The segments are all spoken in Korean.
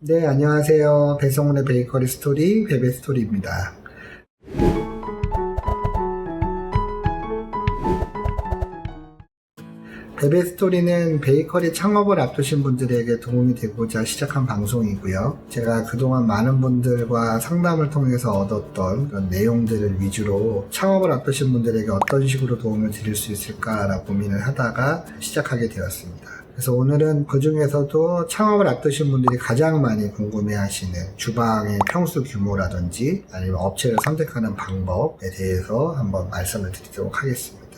네, 안녕하세요. 배성훈의 베이커리 스토리, 베베스토리입니다. 베베스토리는 베이커리 창업을 앞두신 분들에게 도움이 되고자 시작한 방송이고요. 제가 그동안 많은 분들과 상담을 통해서 얻었던 그런 내용들을 위주로 창업을 앞두신 분들에게 어떤 식으로 도움을 드릴 수 있을까라고 고민을 하다가 시작하게 되었습니다. 그래서 오늘은 그 중에서도 창업을 앞두신 분들이 가장 많이 궁금해하시는 주방의 평수 규모라든지 아니면 업체를 선택하는 방법에 대해서 한번 말씀을 드리도록 하겠습니다.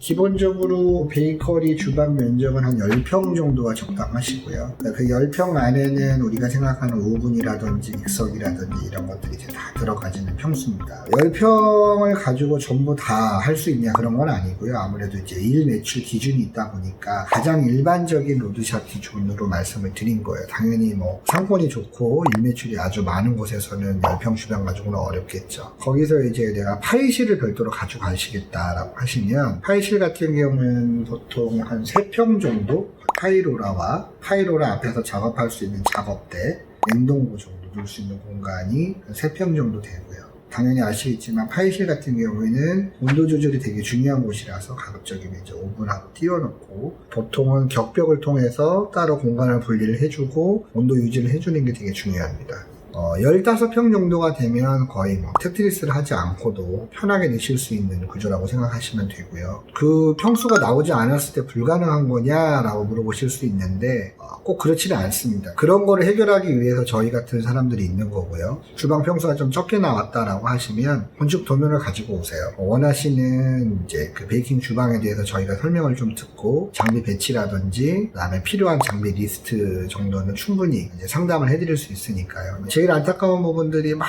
기본적으로 베이커리 주방 면적은 한 10평 정도가 적당하시고요. 그 10평 안에는 우리가 생각하는 오븐이라든지 믹서기라든지 이런 것들이 이제 다 들어가지는 평수입니다. 10평을 가지고 전부 다 할 수 있냐 그런 건 아니고요. 아무래도 이제 일 매출 기준이 있다 보니까 가장 일반적인 로드샵 기준으로 말씀을 드린 거예요. 당연히 뭐 상권이 좋고 일 매출이 아주 많은 곳에서는 10평 주방 가지고는 어렵겠죠. 거기서 이제 내가 파이실을 별도로 가지고 가시겠다라고 하시면 파이실 같은 경우는 보통 한 3평 정도 파이로라 앞에서 작업할 수 있는 작업대, 냉동고 정도 둘 수 있는 공간이 3평 정도 되고요. 당연히 아시겠지만 파이실 같은 경우에는 온도 조절이 되게 중요한 곳이라서 가급적이면 이제 오븐하고 띄워놓고 보통은 격벽을 통해서 따로 공간을 분리를 해주고 온도 유지를 해주는 게 되게 중요합니다. 15평 정도가 되면 거의 뭐 테트리스를 하지 않고도 편하게 내실 수 있는 구조라고 생각하시면 되고요. 그 평수가 나오지 않았을 때 불가능한 거냐라고 물어보실 수 있는데 꼭 그렇지는 않습니다. 그런 거를 해결하기 위해서 저희 같은 사람들이 있는 거고요. 주방 평수가 좀 적게 나왔다라고 하시면 건축 도면을 가지고 오세요. 원하시는 이제 그 베이킹 주방에 대해서 저희가 설명을 좀 듣고 장비 배치라든지 그다음에 필요한 장비 리스트 정도는 충분히 이제 상담을 해드릴 수 있으니까요. 제일 안타까운 부분들이 막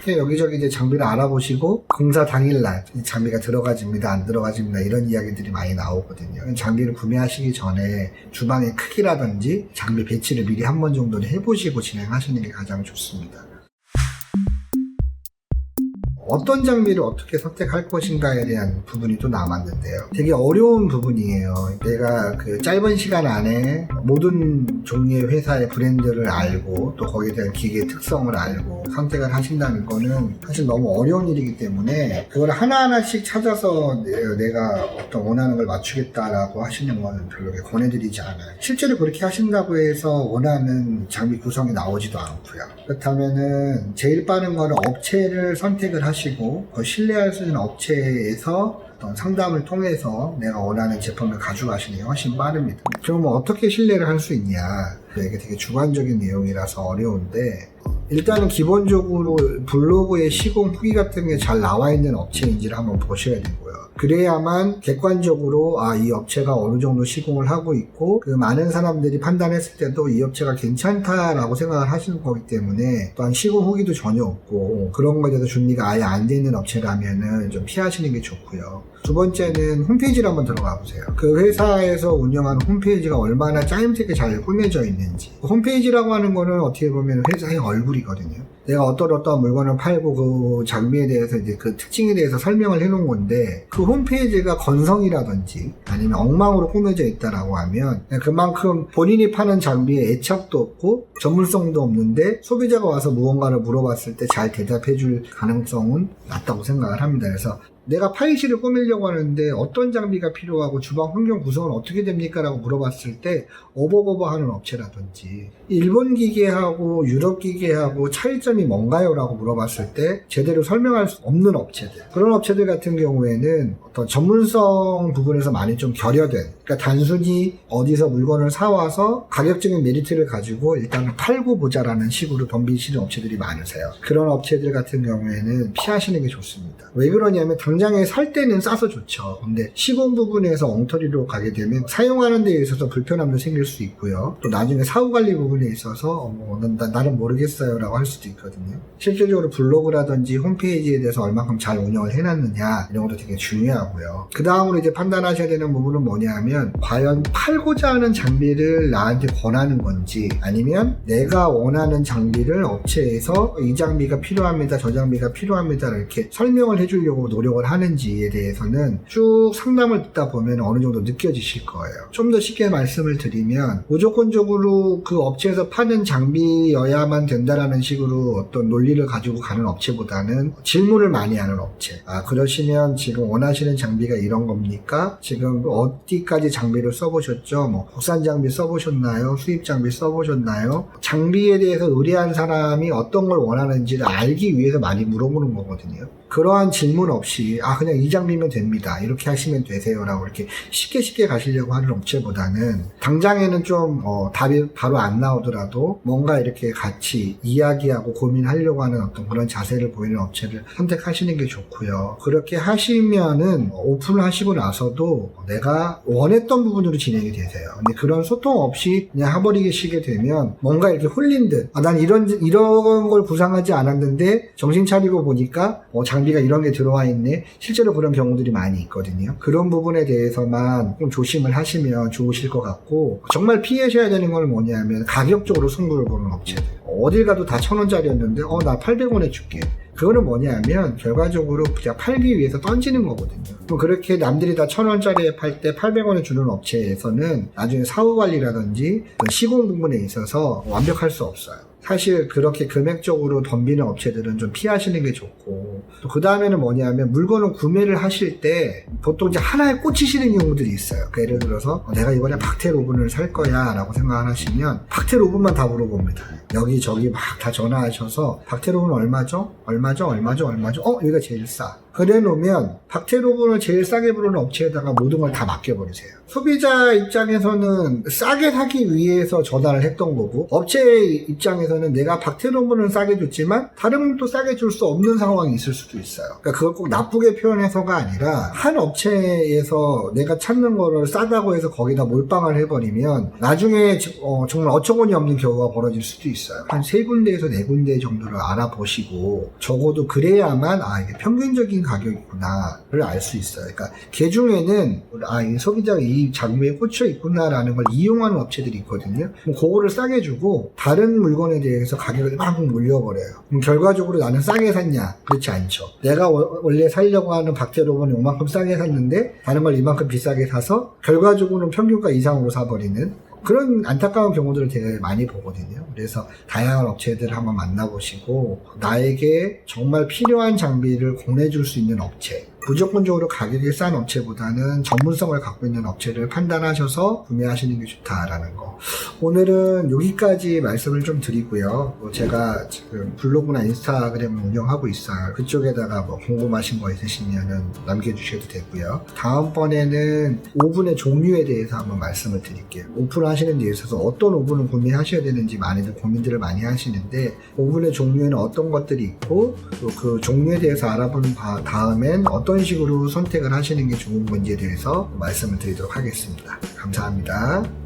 여기저기 이제 장비를 알아보시고 공사 당일날 장비가 들어가집니다 안 들어가집니다 이런 이야기들이 많이 나오거든요. 장비를 구매하시기 전에 주방의 크기라든지 장비 배치를 미리 한 번 정도는 해보시고 진행하시는 게 가장 좋습니다. 어떤 장비를 어떻게 선택할 것인가에 대한 부분이 또 남았는데요. 되게 어려운 부분이에요. 내가 그 짧은 시간 안에 모든 종류의 회사의 브랜드를 알고 또 거기에 대한 기계의 특성을 알고 선택을 하신다는 거는 사실 너무 어려운 일이기 때문에 그걸 하나하나씩 찾아서 내가 어떤 원하는 걸 맞추겠다라고 하시는 건 별로 권해드리지 않아요. 실제로 그렇게 하신다고 해서 원하는 장비 구성이 나오지도 않고요. 그렇다면은 제일 빠른 거는 업체를 선택을 하시고 신뢰할 수 있는 업체에서 어떤 상담을 통해서 내가 원하는 제품을 가져가시는 게 훨씬 빠릅니다. 그럼 어떻게 신뢰를 할 수 있냐? 이게 되게 주관적인 내용이라서 어려운데 일단은 기본적으로 블로그에 시공 후기 같은 게 잘 나와 있는 업체인지를 한번 보셔야 되고요. 그래야만 객관적으로 이 업체가 어느 정도 시공을 하고 있고 그 많은 사람들이 판단했을 때도 이 업체가 괜찮다라고 생각을 하시는 거기 때문에 또한 시공 후기도 전혀 없고 그런 거에 대해서 준비가 아예 안 돼 있는 업체라면은 좀 피하시는 게 좋고요. 두 번째는 홈페이지를 한번 들어가 보세요. 그 회사에서 운영하는 홈페이지가 얼마나 짜임새게 잘 꾸며져 있는지. 홈페이지라고 하는 거는 어떻게 보면 회사의 얼굴이거든요. 내가 어떤 물건을 팔고 그 장비에 대해서 이제 그 특징에 대해서 설명을 해놓은 건데 그 홈페이지가 건성이라든지 아니면 엉망으로 꾸며져 있다라고 하면 그만큼 본인이 파는 장비에 애착도 없고 전문성도 없는데 소비자가 와서 무언가를 물어봤을 때 잘 대답해 줄 가능성은 낮다고 생각을 합니다. 그래서 내가 파이실을 꾸미려고 하는데 어떤 장비가 필요하고 주방 환경 구성은 어떻게 됩니까? 라고 물어봤을 때 어버버버 하는 업체라든지 일본 기계하고 유럽 기계하고 차이점이 뭔가요? 라고 물어봤을 때 제대로 설명할 수 없는 업체들, 그런 업체들 같은 경우에는 어떤 전문성 부분에서 많이 좀 결여된, 그러니까 단순히 어디서 물건을 사와서 가격적인 메리트를 가지고 일단 팔고 보자라는 식으로 덤비시는 업체들이 많으세요. 그런 업체들 같은 경우에는 피하시는 게 좋습니다. 왜 그러냐면 당장에 살 때는 싸서 좋죠. 근데 시공 부분에서 엉터리로 가게 되면 사용하는 데 있어서 불편함도 생길 수 있고요. 또 나중에 사후관리 부분에 있어서 나는 모르겠어요 라고 할 수도 있거든요. 실질적으로 블로그라든지 홈페이지에 대해서 얼만큼 잘 운영을 해놨느냐 이런 것도 되게 중요하고요. 그 다음으로 이제 판단하셔야 되는 부분은 뭐냐 하면 과연 팔고자 하는 장비를 나한테 권하는 건지 아니면 내가 원하는 장비를 업체에서 이 장비가 필요합니다 저 장비가 필요합니다 이렇게 설명을 해주려고 노력을 작업을 하는지에 대해서는 쭉 상담을 듣다 보면 어느 정도 느껴지실 거예요. 좀 더 쉽게 말씀을 드리면 무조건적으로 그 업체에서 파는 장비여야만 된다라는 식으로 어떤 논리를 가지고 가는 업체보다는 질문을 많이 하는 업체. 그러시면 지금 원하시는 장비가 이런 겁니까? 지금 어디까지 장비를 써보셨죠? 뭐 국산 장비 써보셨나요? 수입 장비 써보셨나요? 장비에 대해서 의뢰한 사람이 어떤 걸 원하는지를 알기 위해서 많이 물어보는 거거든요. 그러한 질문 없이 그냥 이 장비면 됩니다. 이렇게 하시면 되세요. 라고 이렇게 쉽게 가시려고 하는 업체보다는 당장에는 좀 답이 바로 안 나오더라도 뭔가 이렇게 같이 이야기하고 고민하려고 하는 어떤 그런 자세를 보이는 업체를 선택하시는 게 좋고요. 그렇게 하시면은 오픈을 하시고 나서도 내가 원했던 부분으로 진행이 되세요. 근데 그런 소통 없이 그냥 해버리시게 되면 뭔가 이렇게 홀린 듯 난 이런 걸 구상하지 않았는데 정신 차리고 보니까 장비가 이런 게 들어와 있네. 실제로 그런 경우들이 많이 있거든요. 그런 부분에 대해서만 좀 조심을 하시면 좋으실 것 같고, 정말 피하셔야 되는 건 뭐냐면 가격적으로 승부를 보는 업체들. 어딜 가도 다 1,000원짜리였는데 나 800원에 줄게. 그거는 뭐냐면 결과적으로 그냥 팔기 위해서 던지는 거거든요. 그럼 그렇게 남들이 다 1,000원짜리에 팔 때 800원에 주는 업체에서는 나중에 사후 관리라든지 시공 부분에 있어서 완벽할 수 없어요. 사실 그렇게 금액적으로 덤비는 업체들은 좀 피하시는 게 좋고, 또 그 다음에는 뭐냐면 물건을 구매를 하실 때 보통 이제 하나에 꽂히시는 경우들이 있어요. 그러니까 예를 들어서 내가 이번에 박텔 오븐을 살 거야 라고 생각하시면 박텔 오븐만 다 물어봅니다. 여기저기 막 다 전화하셔서 박텔 오븐 얼마죠? 여기가 제일 싸. 그래 놓으면 박텔 오븐을 제일 싸게 부르는 업체에다가 모든 걸 다 맡겨버리세요. 소비자 입장에서는 싸게 사기 위해서 전화를 했던 거고, 업체 입장에서는 내가 박텔 오븐은 싸게 줬지만 다른 또 싸게 줄 수 없는 상황이 있을 수도 있어요. 그러니까 그걸 꼭 나쁘게 표현해서가 아니라 한 업체에서 내가 찾는 거를 싸다고 해서 거기다 몰빵을 해버리면 나중에 정말 어처구니 없는 경우가 벌어질 수도 있어요. 한 3군데에서 4군데 정도를 알아보시고 적어도 그래야만 이게 평균적인 가격이구나를 알 수 있어요. 그러니까 그 중에는 이 소비자가 이 장비에 꽂혀 있구나라는 걸 이용하는 업체들이 있거든요. 그거를 싸게 주고 다른 물건에 대해서 가격을 막 올려버려요. 그럼 결과적으로 나는 싸게 샀냐? 그렇지 않죠. 내가 원래 사려고 하는 박텔 오븐을 이만큼 싸게 샀는데 다른 걸 이만큼 비싸게 사서 결과적으로는 평균가 이상으로 사버리는 그런 안타까운 경우들을 되게 많이 보거든요. 그래서 다양한 업체들을 한번 만나보시고 나에게 정말 필요한 장비를 권해줄 수 있는 업체, 무조건적으로 가격이 싼 업체보다는 전문성을 갖고 있는 업체를 판단하셔서 구매하시는 게 좋다라는 거. 오늘은 여기까지 말씀을 좀 드리고요. 제가 지금 블로그나 인스타그램을 운영하고 있어요. 그쪽에다가 궁금하신 거 있으시면 남겨주셔도 되고요. 다음번에는 오븐의 종류에 대해서 한번 말씀을 드릴게요. 오픈하시는 데 있어서 어떤 오븐을 구매하셔야 되는지 많이들 고민들을 많이 하시는데, 오븐의 종류에는 어떤 것들이 있고 또 그 종류에 대해서 알아본 다음엔 어떤 식으로 선택을 하시는 게 좋은 건지에 대해서 말씀을 드리도록 하겠습니다. 감사합니다.